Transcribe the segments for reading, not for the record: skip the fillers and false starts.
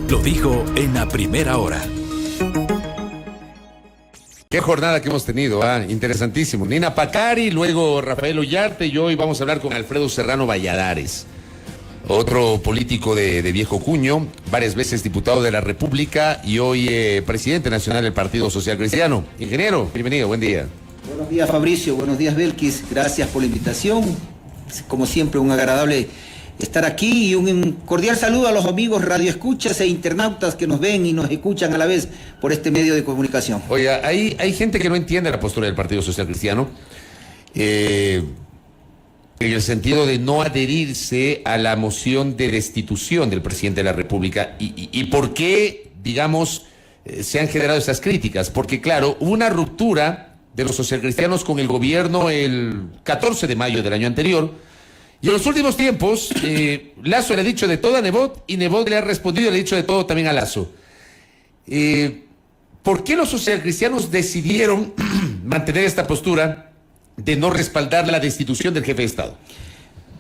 lo dijo en la primera hora. Qué jornada que hemos tenido, interesantísimo. Nina Pacari, luego Rafael Ollarte y hoy vamos a hablar con Alfredo Serrano Valladares, otro político de viejo cuño, varias veces diputado de la República y hoy presidente nacional del Partido Social Cristiano. Ingeniero, bienvenido, buen día. Buenos días, Fabricio, buenos días, Belkis, gracias por la invitación. Como siempre, un agradable estar aquí y un cordial saludo a los amigos radioescuchas e internautas que nos ven y nos escuchan a la vez por este medio de comunicación. Oiga, hay gente que no entiende la postura del Partido Social Cristiano, en el sentido de no adherirse a la moción de destitución del presidente de la República. ¿Y por qué, digamos, se han generado esas críticas? Porque, claro, hubo una ruptura de los socialcristianos con el gobierno el 14 de mayo del año anterior, y en los últimos tiempos, Lasso le ha dicho de todo a Nebot, y Nebot le ha respondido y le ha dicho de todo también a Lasso. ¿Por qué los socialcristianos decidieron mantener esta postura de no respaldar la destitución del jefe de Estado?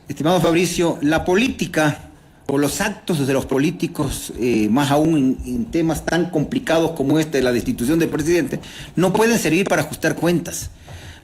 Estimado Fabricio, la política o los actos de los políticos, más aún en temas tan complicados como este de la destitución del presidente, no pueden servir para ajustar cuentas.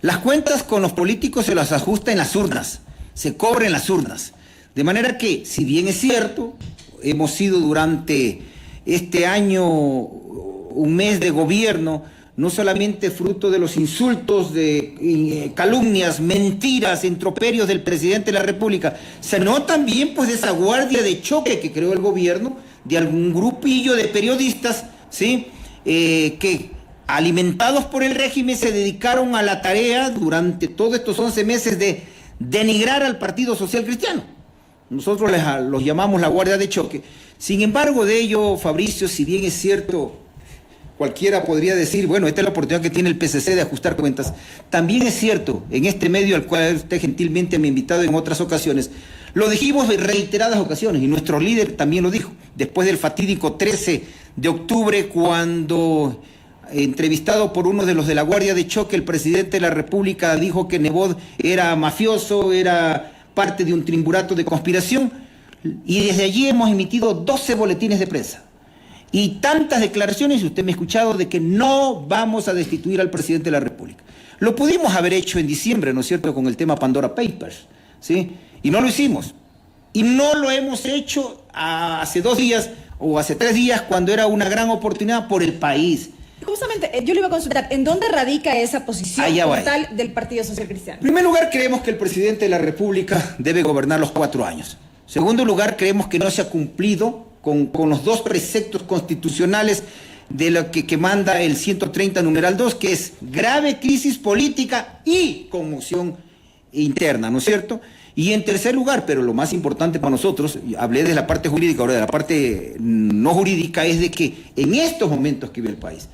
Las cuentas con los políticos se las ajusta en las urnas, se cobra en las urnas. De manera que, si bien es cierto, hemos sido durante este año un mes de gobierno, no solamente fruto de los insultos, de calumnias, mentiras, improperios del presidente de la República, sino también pues de esa guardia de choque que creó el gobierno, de algún grupillo de periodistas, ¿sí? Que alimentados por el régimen se dedicaron a la tarea durante todos estos 11 meses de denigrar al Partido Social Cristiano. Nosotros los llamamos la guardia de choque. Sin embargo de ello, Fabricio, si bien es cierto, cualquiera podría decir, bueno, esta es la oportunidad que tiene el PCC de ajustar cuentas. También es cierto, en este medio al cual usted gentilmente me ha invitado en otras ocasiones, lo dijimos en reiteradas ocasiones, y nuestro líder también lo dijo, después del fatídico 13 de octubre, cuando, entrevistado por uno de los de la Guardia de Choque, el presidente de la República dijo que Nebot era mafioso, era parte de un triunvirato de conspiración, y desde allí hemos emitido 12 boletines de prensa. Y tantas declaraciones, y usted me ha escuchado, de que no vamos a destituir al presidente de la República. Lo pudimos haber hecho en diciembre, ¿no es cierto?, con el tema Pandora Papers, ¿sí? Y no lo hicimos. Y no lo hemos hecho hace 2 días o hace 3 días, cuando era una gran oportunidad por el país. Justamente, yo le iba a consultar, ¿en dónde radica esa posición total del Partido Social Cristiano? En primer lugar, creemos que el presidente de la República debe gobernar los 4 años. En segundo lugar, creemos que no se ha cumplido con los 2 preceptos constitucionales de lo que manda el 130 numeral 2, que es grave crisis política y conmoción interna, ¿no es cierto? Y en tercer lugar, pero lo más importante para nosotros, hablé de la parte jurídica, ahora de la parte no jurídica, es de que en estos momentos que vive el país,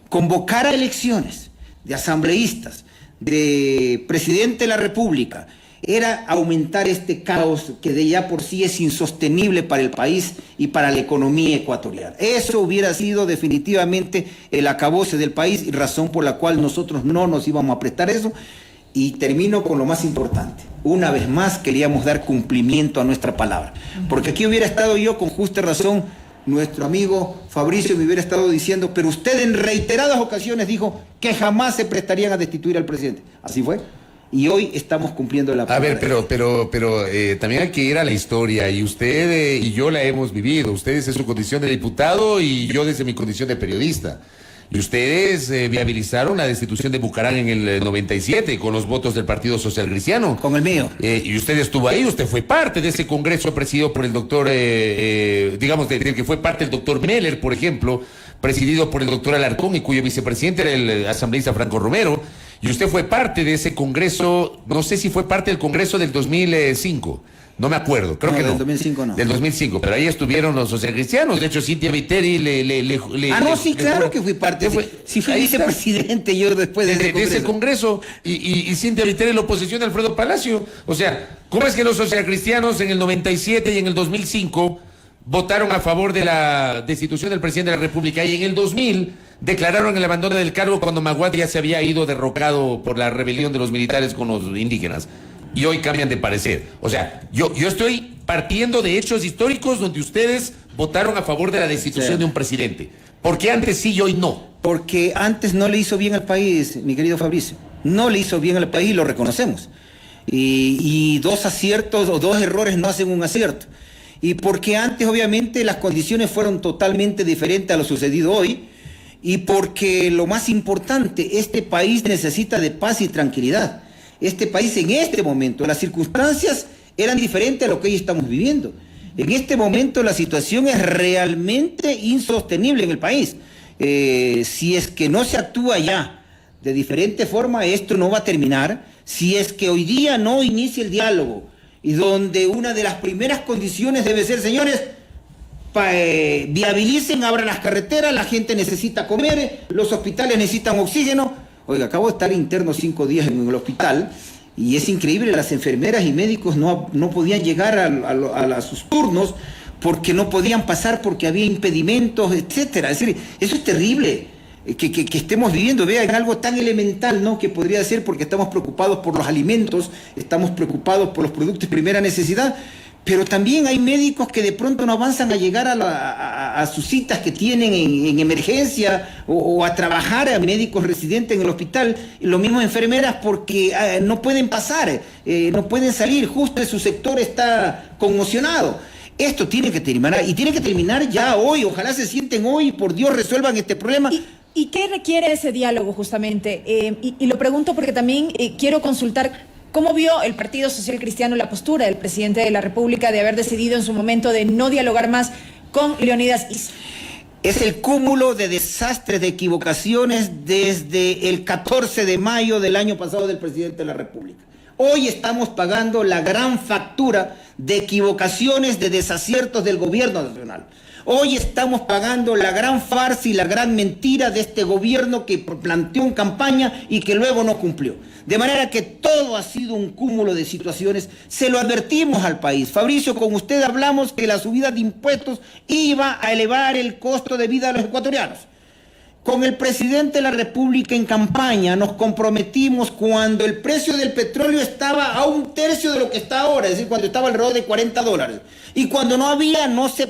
convocar a elecciones de asambleístas, de presidente de la República, era aumentar este caos que de ya por sí es insostenible para el país y para la economía ecuatoriana. Eso hubiera sido definitivamente el acabose del país, y razón por la cual nosotros no nos íbamos a prestar eso. Y termino con lo más importante. Una vez más queríamos dar cumplimiento a nuestra palabra, porque aquí hubiera estado yo con justa razón, nuestro amigo Fabricio me hubiera estado diciendo, pero usted en reiteradas ocasiones dijo que jamás se prestarían a destituir al presidente. Así fue. Y hoy estamos cumpliendo la palabra. A ver, pero también hay que ir a la historia, y usted y yo la hemos vivido. Usted desde su condición de diputado y yo desde mi condición de periodista. Y ustedes viabilizaron la destitución de Bucaram en el 97 con los votos del Partido Social Cristiano. Con el mío. Y usted estuvo ahí, usted fue parte de ese congreso presidido por el doctor, digamos, del que fue parte el doctor Meller, por ejemplo, presidido por el doctor Alarcón y cuyo vicepresidente era el asambleísta Franco Romero. Y usted fue parte de ese congreso, no sé si fue parte del congreso del 2005. No me acuerdo, creo que no. Del 2005 no. Del 2005, pero ahí estuvieron los socialcristianos. De hecho, Cintia Viteri sí, claro que fui parte. Sí, fui vicepresidente yo después de ese congreso. Y Cintia Viteri, la oposición de Alfredo Palacio. O sea, ¿cómo es que los socialcristianos en el 97 y en el 2005 votaron a favor de la destitución del presidente de la República, y en el 2000 declararon el abandono del cargo cuando Maguad ya se había ido derrocado por la rebelión de los militares con los indígenas? Y hoy cambian de parecer. O sea, yo estoy partiendo de hechos históricos donde ustedes votaron a favor de la destitución de un presidente? ¿Por qué antes sí y hoy no? Porque antes no le hizo bien al país, mi querido Fabricio. No le hizo bien al país y lo reconocemos. Y dos aciertos o dos errores no hacen un acierto. Y porque antes obviamente las condiciones fueron totalmente diferentes a lo sucedido hoy. Y porque lo más importante, este país necesita de paz y tranquilidad. Este país en este momento, las circunstancias eran diferentes a lo que hoy estamos viviendo. En este momento la situación es realmente insostenible en el país. Si es que no se actúa ya de diferente forma, esto no va a terminar. Si es que hoy día no inicia el diálogo, y donde una de las primeras condiciones debe ser, señores, viabilicen, abran las carreteras, la gente necesita comer, los hospitales necesitan oxígeno. Oiga, acabo de estar interno 5 días en el hospital y es increíble, las enfermeras y médicos no podían llegar a sus turnos porque no podían pasar, porque había impedimentos, etcétera. Es decir, eso es terrible que estemos viviendo, vean, algo tan elemental, ¿no?, que podría ser porque estamos preocupados por los alimentos, estamos preocupados por los productos de primera necesidad, pero también hay médicos que de pronto no avanzan a llegar a sus citas que tienen en emergencia o a trabajar, a médicos residentes en el hospital, y lo mismo enfermeras porque no pueden pasar, no pueden salir, justo su sector está conmocionado. Esto tiene que terminar, y tiene que terminar ya hoy, ojalá se sienten hoy y por Dios resuelvan este problema. ¿Y qué requiere ese diálogo justamente? Y lo pregunto porque también quiero consultar cómo vio el Partido Social Cristiano la postura del presidente de la República de haber decidido en su momento de no dialogar más con Leonidas Issa. Es el cúmulo de desastres, de equivocaciones desde el 14 de mayo del año pasado del presidente de la República. Hoy estamos pagando la gran factura de equivocaciones, de desaciertos del gobierno nacional. Hoy estamos pagando la gran farsa y la gran mentira de este gobierno que planteó en campaña y que luego no cumplió. De manera que todo ha sido un cúmulo de situaciones. Se lo advertimos al país. Fabricio, con usted hablamos que la subida de impuestos iba a elevar el costo de vida de los ecuatorianos. Con el presidente de la República en campaña nos comprometimos cuando el precio del petróleo estaba a 1/3 de lo que está ahora, es decir, cuando estaba alrededor de $40. Y cuando no se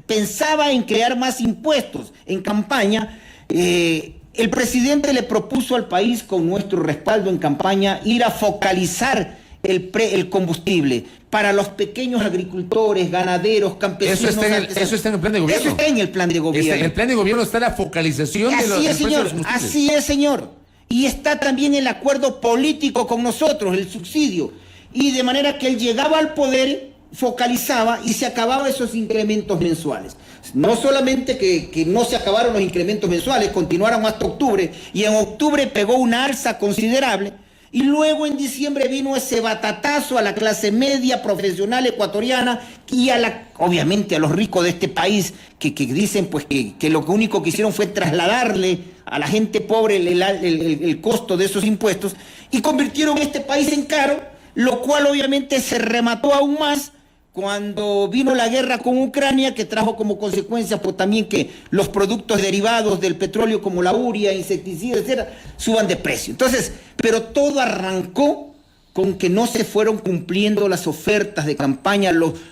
pensaba en crear más impuestos en campaña, el presidente le propuso al país, con nuestro respaldo en campaña, ir a focalizar el combustible para los pequeños agricultores, ganaderos, campesinos. Eso está en el plan de gobierno. Eso está en el plan de gobierno. En el plan de gobierno está la focalización de los precios de los combustibles. Así es, señor. Y está también el acuerdo político con nosotros, el subsidio. Y de manera que él llegaba al poder, focalizaba y se acababan esos incrementos mensuales. No solamente que no se acabaron los incrementos mensuales, continuaron hasta octubre, y en octubre pegó una alza considerable. Y luego en diciembre vino ese batatazo a la clase media profesional ecuatoriana y obviamente a los ricos de este país que dicen pues que lo único que hicieron fue trasladarle a la gente pobre el costo de esos impuestos y convirtieron este país en caro, lo cual obviamente se remató aún más cuando vino la guerra con Ucrania, que trajo como consecuencia pues también que los productos derivados del petróleo como la urea, insecticidas, etcétera, suban de precio. Entonces, pero todo arrancó con que no se fueron cumpliendo las ofertas de campaña.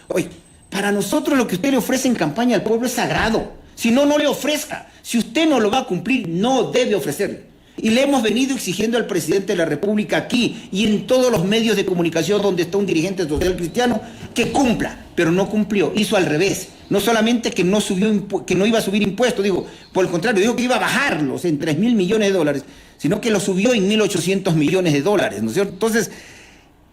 Oye, para nosotros lo que usted le ofrece en campaña al pueblo es sagrado. Si no, no le ofrezca. Si usted no lo va a cumplir, no debe ofrecerle. Y le hemos venido exigiendo al presidente de la República aquí y en todos los medios de comunicación donde está un dirigente social cristiano que cumpla, pero no cumplió, hizo al revés. No solamente que no iba a subir impuestos, digo, por el contrario, dijo que iba a bajarlos en $3.000 millones, sino que lo subió en $1.800 millones, ¿no es cierto? Entonces,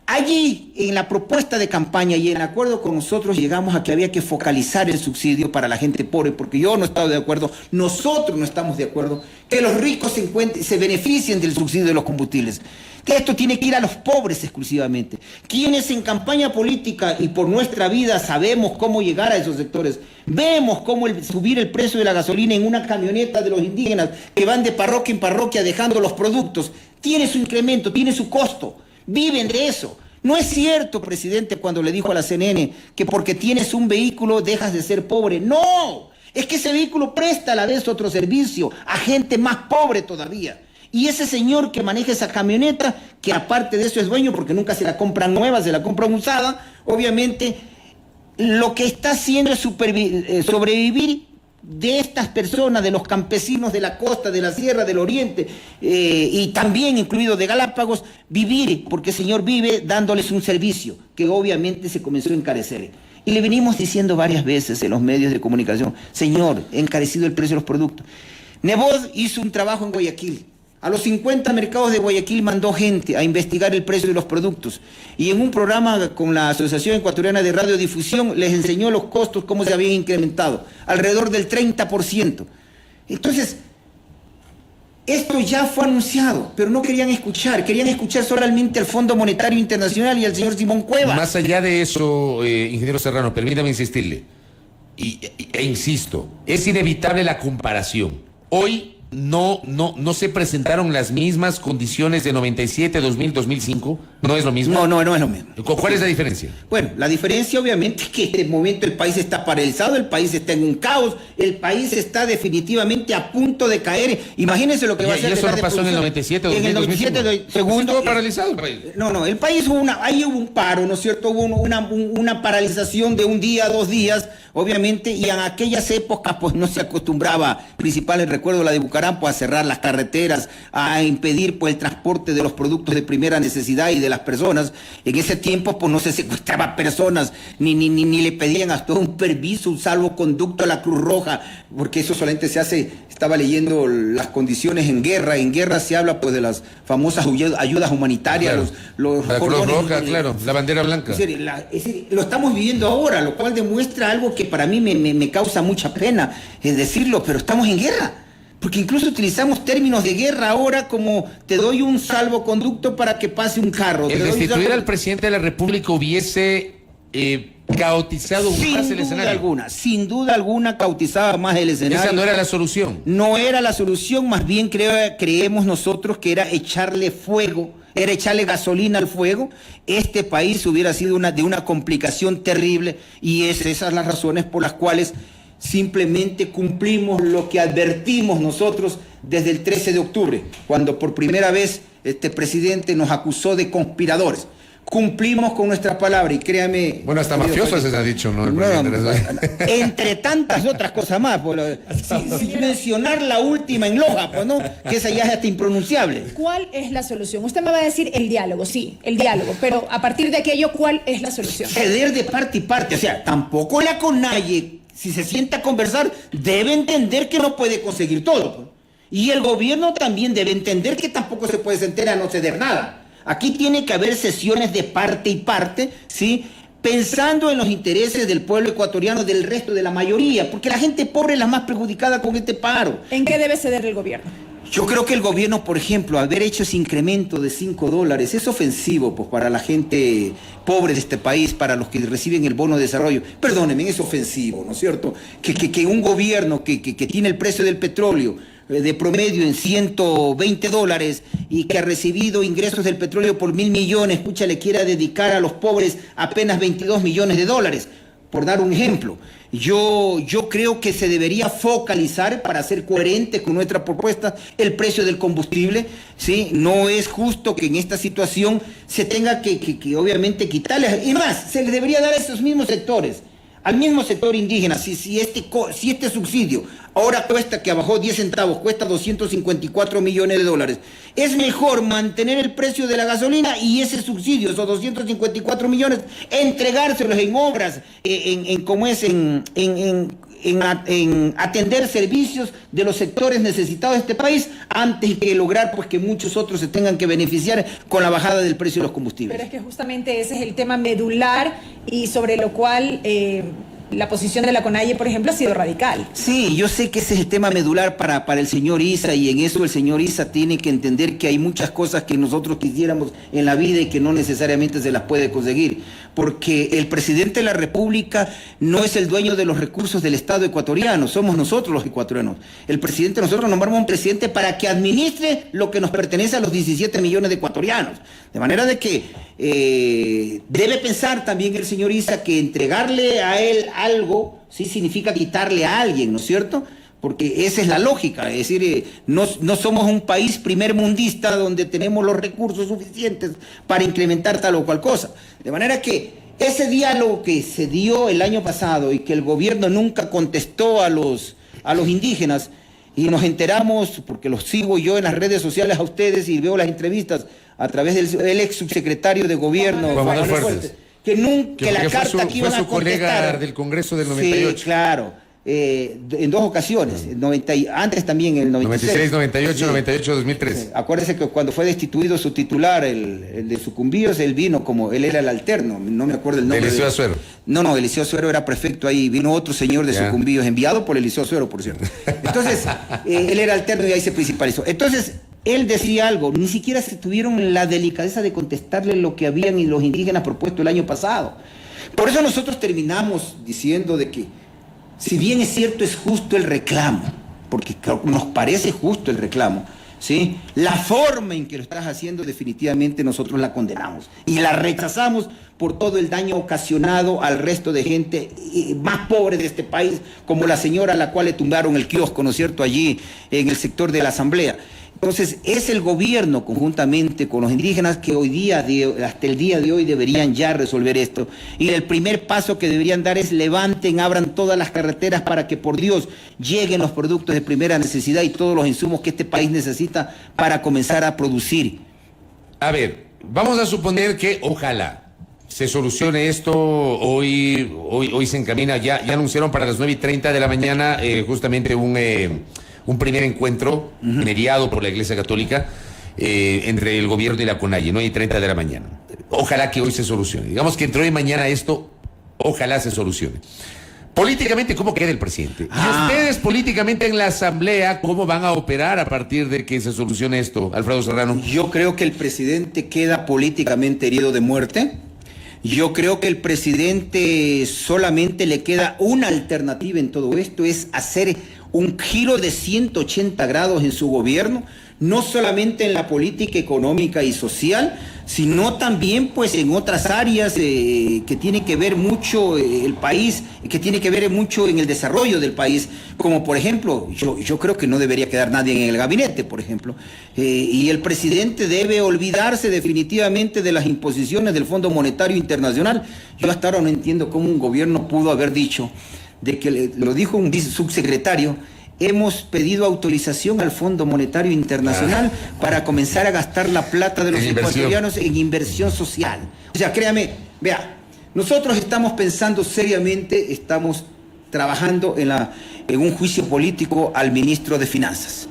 allí en la propuesta de campaña y en acuerdo con nosotros llegamos a que había que focalizar el subsidio para la gente pobre, porque yo no he estado de acuerdo, nosotros no estamos de acuerdo, que los ricos se beneficien del subsidio de los combustibles, que esto tiene que ir a los pobres exclusivamente. Quienes en campaña política y por nuestra vida sabemos cómo llegar a esos sectores, vemos cómo subir el precio de la gasolina en una camioneta de los indígenas que van de parroquia en parroquia dejando los productos, tiene su incremento, tiene su costo. Viven de eso. No es cierto, presidente, cuando le dijo a la CNN que porque tienes un vehículo dejas de ser pobre. No, es que ese vehículo presta a la vez otro servicio a gente más pobre todavía. Y ese señor que maneja esa camioneta, que aparte de eso es dueño porque nunca se la compran nueva, se la compran usada, obviamente lo que está haciendo es sobrevivir de estas personas, de los campesinos de la costa, de la sierra, del oriente, y también incluido de Galápagos, vivir, porque el señor vive dándoles un servicio que obviamente se comenzó a encarecer. Y le venimos diciendo varias veces en los medios de comunicación, señor, encarecido el precio de los productos. Nebot hizo un trabajo en Guayaquil. A los 50 mercados de Guayaquil mandó gente a investigar el precio de los productos. Y en un programa con la Asociación Ecuatoriana de Radiodifusión les enseñó los costos, cómo se habían incrementado, alrededor del 30%. Entonces, esto ya fue anunciado, pero no querían escuchar solamente al Fondo Monetario Internacional y al señor Simón Cuevas. Más allá de eso, ingeniero Serrano, permítame insistirle, e insisto, es inevitable la comparación. Hoy no se presentaron las mismas condiciones de 97, 2000, 2005. ¿No es lo mismo? No es lo mismo. ¿Cuál es la diferencia? Bueno, la diferencia obviamente es que en este momento el país está paralizado, el país está en un caos, el país está definitivamente a punto de caer. Imagínense lo que va a hacer. ¿Y eso no pasó en el 97, 2000, en el 97, 2005? segundo. Estuvo paralizado el país. No, el país ahí hubo un paro, ¿no es cierto? Hubo una paralización de un día, 2 días, obviamente, y en aquellas épocas pues no se acostumbraba, principal recuerdo la de Bucaram, pues a cerrar las carreteras, a impedir pues el transporte de los productos de primera necesidad y de las personas. En ese tiempo pues no se secuestraba personas, ni le pedían hasta un permiso, un salvoconducto a la Cruz Roja, porque eso solamente se hace. Estaba leyendo las condiciones en guerra se habla pues de las famosas ayudas humanitarias, claro. La Cruz Roja, claro, la bandera blanca. Es decir, lo estamos viviendo ahora, lo cual demuestra algo que para mí me causa mucha pena decirlo, pero estamos en guerra. Porque incluso utilizamos términos de guerra ahora como te doy un salvoconducto para que pase un carro. El destituir al presidente de la República hubiese caotizado más el escenario. Sin duda alguna caotizaba más el escenario. Esa no era la solución. No era la solución, más bien creemos nosotros que era echarle fuego, era echarle gasolina al fuego. Este país hubiera sido de una complicación terrible y esas son las razones por las cuales simplemente cumplimos lo que advertimos nosotros desde el 13 de octubre, cuando por primera vez este presidente nos acusó de conspiradores. Cumplimos con nuestra palabra y créame... Bueno, hasta mafiosos se ha dicho, ¿no? Entre tantas otras cosas más, sin mencionar la última en Loja, pues, ¿no? Que esa ya es hasta impronunciable. ¿Cuál es la solución? Usted me va a decir el diálogo, sí, el diálogo, pero a partir de aquello, ¿cuál es la solución? Ceder de parte y parte, o sea, tampoco la CONAIE, si se sienta a conversar, debe entender que no puede conseguir todo, pues. Y el gobierno también debe entender que tampoco se puede sentar a no ceder nada. Aquí tiene que haber sesiones de parte y parte, ¿sí? Pensando en los intereses del pueblo ecuatoriano, del resto de la mayoría, porque la gente pobre es la más perjudicada con este paro. ¿En qué debe ceder el gobierno? Yo creo que el gobierno, por ejemplo, haber hecho ese incremento de $5 es ofensivo pues, para la gente pobre de este país, para los que reciben el bono de desarrollo. Perdónenme, es ofensivo, ¿no es cierto? Que un gobierno que tiene el precio del petróleo de promedio en $120 y que ha recibido ingresos del petróleo por 1.000 millones, escucha, le quiera dedicar a los pobres apenas $22 millones, por dar un ejemplo. Yo creo que se debería focalizar para ser coherente con nuestra propuesta el precio del combustible, ¿sí? No es justo que en esta situación se tenga que obviamente quitarles, y más, se les debería dar a esos mismos sectores, al mismo sector indígena, si este subsidio ahora cuesta, que bajó 10 centavos, cuesta $254 millones, es mejor mantener el precio de la gasolina y ese subsidio, esos 254 millones, entregárselos en obras, en atender servicios de los sectores necesitados de este país, antes que lograr pues que muchos otros se tengan que beneficiar con la bajada del precio de los combustibles. Pero es que justamente ese es el tema medular y sobre lo cual la posición de la CONAIE, por ejemplo, ha sido radical. Sí, yo sé que ese es el tema medular para el señor Issa, y en eso el señor Issa tiene que entender que hay muchas cosas que nosotros quisiéramos en la vida y que no necesariamente se las puede conseguir, porque el presidente de la República no es el dueño de los recursos del Estado ecuatoriano, somos nosotros los ecuatorianos. El presidente, nosotros nombramos un presidente para que administre lo que nos pertenece a los 17 millones de ecuatorianos. De manera de que debe pensar también el señor Issa que entregarle a él algo sí significa quitarle a alguien, ¿no es cierto? Porque esa es la lógica, es decir, no somos un país primermundista donde tenemos los recursos suficientes para incrementar tal o cual cosa. De manera que ese diálogo que se dio el año pasado y que el gobierno nunca contestó a los indígenas, y nos enteramos, porque los sigo yo en las redes sociales a ustedes y veo las entrevistas a través del ex subsecretario de gobierno, Juan Manuel Fuertes, que la carta que iban a contestar. Fue su colega del Congreso del 98. Sí, claro. En dos ocasiones, antes también en el 96. 98, sí. 98, 2003. Acuérdese que cuando fue destituido su titular, el de Sucumbíos, él vino como, él era el alterno, no me acuerdo el nombre. Eliseo Azuero. No, Eliseo Azuero era prefecto ahí, vino otro señor de Sucumbíos, enviado por Eliseo Azuero, por cierto. Entonces, él era alterno y ahí se principalizó. Entonces, él decía algo, ni siquiera se tuvieron la delicadeza de contestarle lo que habían y los indígenas propuesto el año pasado. Por eso nosotros terminamos diciendo de que, si bien es cierto, es justo el reclamo, porque nos parece justo el reclamo, ¿sí? La forma en que lo estás haciendo definitivamente nosotros la condenamos y la rechazamos por todo el daño ocasionado al resto de gente más pobre de este país, como la señora a la cual le tumbaron el kiosco, ¿no es cierto?, allí en el sector de la Asamblea. Entonces, es el gobierno, conjuntamente con los indígenas, que hoy día, hasta el día de hoy, deberían ya resolver esto. Y el primer paso que deberían dar es levanten, abran todas las carreteras para que, por Dios, lleguen los productos de primera necesidad y todos los insumos que este país necesita para comenzar a producir. A ver, vamos a suponer que ojalá se solucione esto. Hoy se encamina, ya anunciaron para las 9:30 de la mañana justamente un primer encuentro mediado por la Iglesia Católica entre el gobierno y la CONAIE, 9:30 de la mañana. Ojalá que hoy se solucione. Digamos que entre hoy y mañana esto, ojalá se solucione. Políticamente, ¿cómo queda el presidente? Y ustedes políticamente en la Asamblea, ¿cómo van a operar a partir de que se solucione esto, Alfredo Serrano? Yo creo que el presidente queda políticamente herido de muerte. Yo creo que el presidente solamente le queda una alternativa en todo esto, es hacer un giro de 180 grados en su gobierno, no solamente en la política económica y social, sino también pues en otras áreas que tiene que ver mucho el país, que tiene que ver mucho en el desarrollo del país, como por ejemplo, yo creo que no debería quedar nadie en el gabinete, por ejemplo, y el presidente debe olvidarse definitivamente de las imposiciones del Fondo Monetario Internacional. Yo hasta ahora no entiendo cómo un gobierno pudo haber dicho, de que lo dijo un subsecretario, hemos pedido autorización al Fondo Monetario Internacional para comenzar a gastar la plata de los ecuatorianos en inversión social. O sea, créame, vea, nosotros estamos pensando seriamente, estamos trabajando en un juicio político al ministro de Finanzas.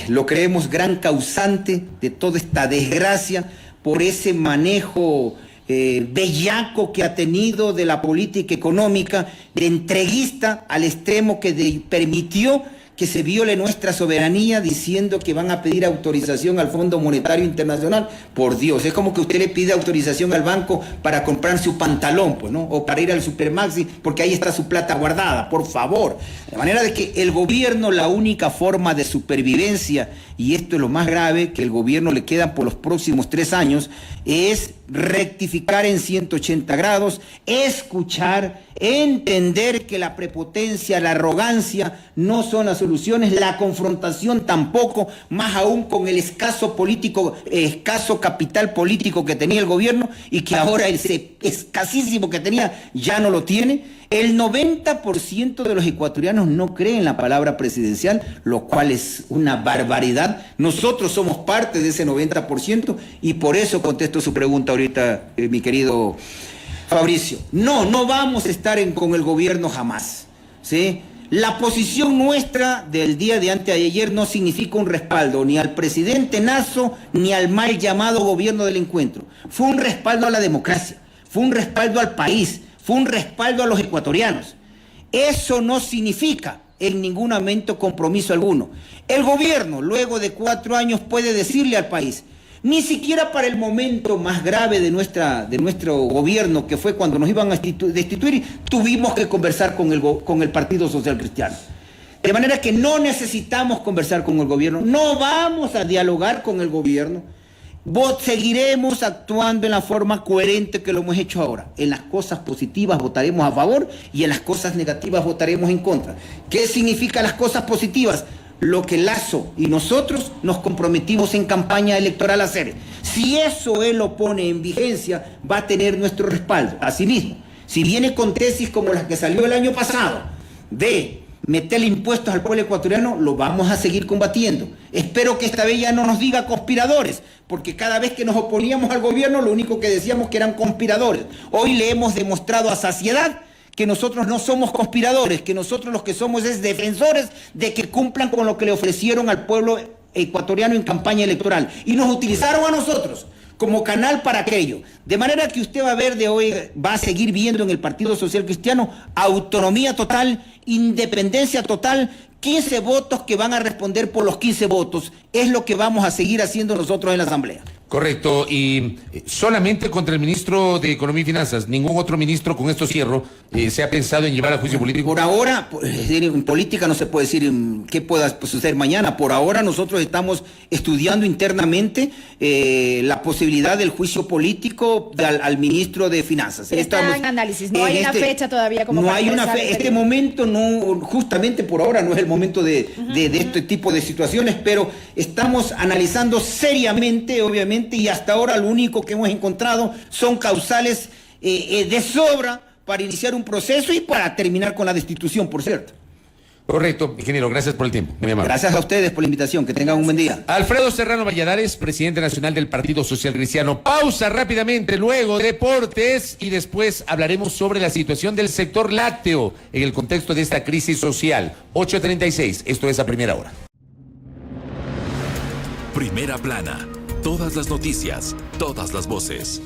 Lo creemos gran causante de toda esta desgracia por ese manejo bellaco que ha tenido de la política económica, de entreguista al extremo que permitió que se viole nuestra soberanía diciendo que van a pedir autorización al Fondo Monetario Internacional. Por Dios, es como que usted le pide autorización al banco para comprar su pantalón, pues, ¿no? O para ir al Supermaxi, porque ahí está su plata guardada, por favor. De manera de que el gobierno, la única forma de supervivencia, y esto es lo más grave, que el gobierno le queda por los próximos 3 años, es rectificar en 180 grados, escuchar, entender que la prepotencia, la arrogancia no son las soluciones, la confrontación tampoco, más aún con el escaso capital político que tenía el gobierno y que ahora ese escasísimo que tenía ya no lo tiene. El 90% de los ecuatorianos no creen la palabra presidencial, lo cual es una barbaridad. Nosotros somos parte de ese 90% y por eso contesto su pregunta ahorita, mi querido Fabricio. No vamos a estar con el gobierno jamás, ¿sí? La posición nuestra del día de anteayer no significa un respaldo ni al presidente Nasso ni al mal llamado gobierno del encuentro. Fue un respaldo a la democracia, fue un respaldo al país, fue un respaldo a los ecuatorianos. Eso no significa en ningún momento compromiso alguno. El gobierno, luego de 4 años, puede decirle al país, ni siquiera para el momento más grave de nuestro gobierno, que fue cuando nos iban a destituir, tuvimos que conversar con el Partido Social Cristiano. De manera que no necesitamos conversar con el gobierno, no vamos a dialogar con el gobierno. Seguiremos actuando en la forma coherente que lo hemos hecho ahora. En las cosas positivas votaremos a favor y en las cosas negativas votaremos en contra. ¿Qué significa las cosas positivas? lo que Lasso y nosotros nos comprometimos en campaña electoral a hacer. Si eso él lo pone en vigencia, va a tener nuestro respaldo. Asimismo, si viene con tesis como las que salió el año pasado, de meterle impuestos al pueblo ecuatoriano, lo vamos a seguir combatiendo. Espero que esta vez ya no nos diga conspiradores, porque cada vez que nos oponíamos al gobierno, lo único que decíamos que eran conspiradores. Hoy le hemos demostrado a saciedad que nosotros no somos conspiradores, que nosotros los que somos es defensores de que cumplan con lo que le ofrecieron al pueblo ecuatoriano en campaña electoral. Y nos utilizaron a nosotros como canal para aquello. De manera que usted va a ver de hoy, va a seguir viendo en el Partido Social Cristiano autonomía total, independencia total, 15 votos que van a responder por los 15 votos. Es lo que vamos a seguir haciendo nosotros en la Asamblea. Correcto, y solamente contra el ministro de Economía y Finanzas, ningún otro ministro, con esto cierro, se ha pensado en llevar a juicio político. Por ahora, en política no se puede decir qué pueda suceder mañana. Por ahora nosotros estamos estudiando internamente la posibilidad del juicio político al ministro de Finanzas. Está en análisis, no hay una fecha todavía como no para hay una fecha. Este momento no, justamente por ahora no es el momento de este tipo de situaciones, pero estamos analizando seriamente, obviamente, y hasta ahora lo único que hemos encontrado son causales de sobra para iniciar un proceso y para terminar con la destitución, por cierto. Correcto, ingeniero, gracias por el tiempo. Muy amable. Gracias a ustedes por la invitación, que tengan un buen día. Alfredo Serrano Valladares, presidente nacional del Partido Social Cristiano. Pausa rápidamente, luego deportes, y después hablaremos sobre la situación del sector lácteo en el contexto de esta crisis social. 8:36, esto es A Primera Hora. Primera Plana, todas las noticias, todas las voces.